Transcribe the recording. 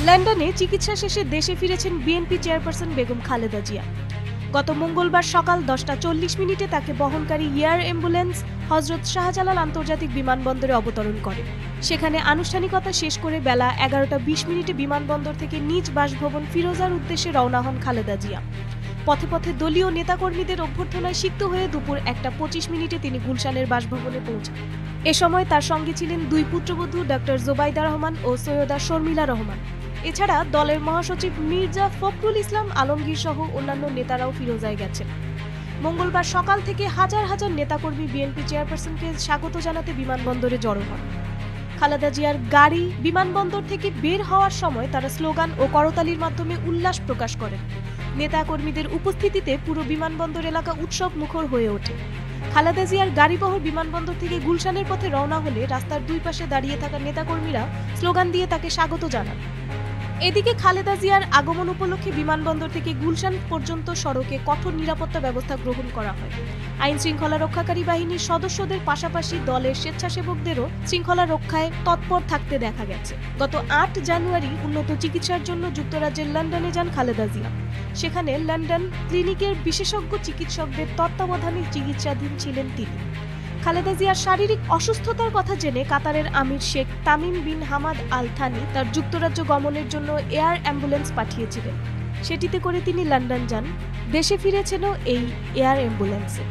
লন্ডনে চিকিৎসা শেষে দেশে ফিরেছেন বিএনপি চেয়ারপারসন বেগম খালেদা জিয়া। গত মঙ্গলবার সকাল 10টা 40 তাকে বহনকারী এয়ার অ্যাম্বুলেন্স হযরত শাহজালাল আন্তর্জাতিক বিমানবন্দরে অবতরণ করে। সেখানে আনুষ্ঠানিকতা শেষ করে বেলা 11টা 20 বিমানবন্দর থেকে নিজ বাসভবন ফিরোজার উদ্দেশ্যে রওনা হন খালেদা জিয়া। পথে পথে দলীয় নেতাকর্মীদের অভ্যর্থনায় সিক্ত হয়ে দুপুর 1টা 25 তিনি গুলশানের বাসভবনে পৌঁছান। এ সময় তার সঙ্গে ছিলেন দুই পুত্রবধূ ডক্টর জোবাইদা রহমান ও সৈয়দা শর্মিলা রহমান। এছাড়া দলের মহাসচিব মির্জা ফখরুল ইসলাম আলমগীর সহ অন্যান্য নেতারাও ফিরোজায় গেছেন। মঙ্গলবার সকাল থেকে হাজার হাজার নেতাকর্মী বিএনপি চেয়ারপারসনকে স্বাগত জানাতে বিমানবন্দরে জড়ো হন। খালেদা জিয়ার গাড়ি বিমানবন্দর থেকে বের হওয়ার সময় তারা স্লোগান ও করতালির মাধ্যমে উল্লাস প্রকাশ করেন। নেতাকর্মীদের উপস্থিতিতে পুরো বিমানবন্দর এলাকা উৎসব মুখর হয়ে ওঠে। খালেদা জিয়ার গাড়িবহর বিমানবন্দর থেকে গুলশানের পথে রওনা হলে রাস্তার দুই পাশে দাঁড়িয়ে থাকা নেতাকর্মীরা স্লোগান দিয়ে তাকে স্বাগত জানান। এদিকে খালেদা জিয়ার আগমন উপলক্ষে বিমানবন্দর থেকে গুলশান পর্যন্ত সড়কে কঠোর নিরাপত্তা ব্যবস্থা গ্রহণ করা হয়। আইন শৃঙ্খলা রক্ষাকারী বাহিনীর সদস্যদের পাশাপাশি দলের স্বেচ্ছাসেবকদেরও শৃঙ্খলা রক্ষায় তৎপর থাকতে দেখা গেছে। গত 8 জানুয়ারি উন্নত চিকিৎসার জন্য যুক্তরাজ্যের লন্ডনে যান খালেদা জিয়া। সেখানে লন্ডন ক্লিনিকের বিশেষজ্ঞ চিকিৎসকদের তত্ত্বাবধানে চিকিৎসাধীন ছিলেন তিনি। খালেদা জিয়ার শারীরিক অসুস্থতার কথা জেনে কাতারের আমির Sheikh Tamim bin Hamad Al Thani তার যুক্তরাজ্য গমনের জন্য এয়ার অ্যাম্বুলেন্স পাঠিয়েছিলেন। সেটিতে করে তিনি লন্ডন যান। দেশে ফিরেছেনও এই এয়ার অ্যাম্বুলেন্সে।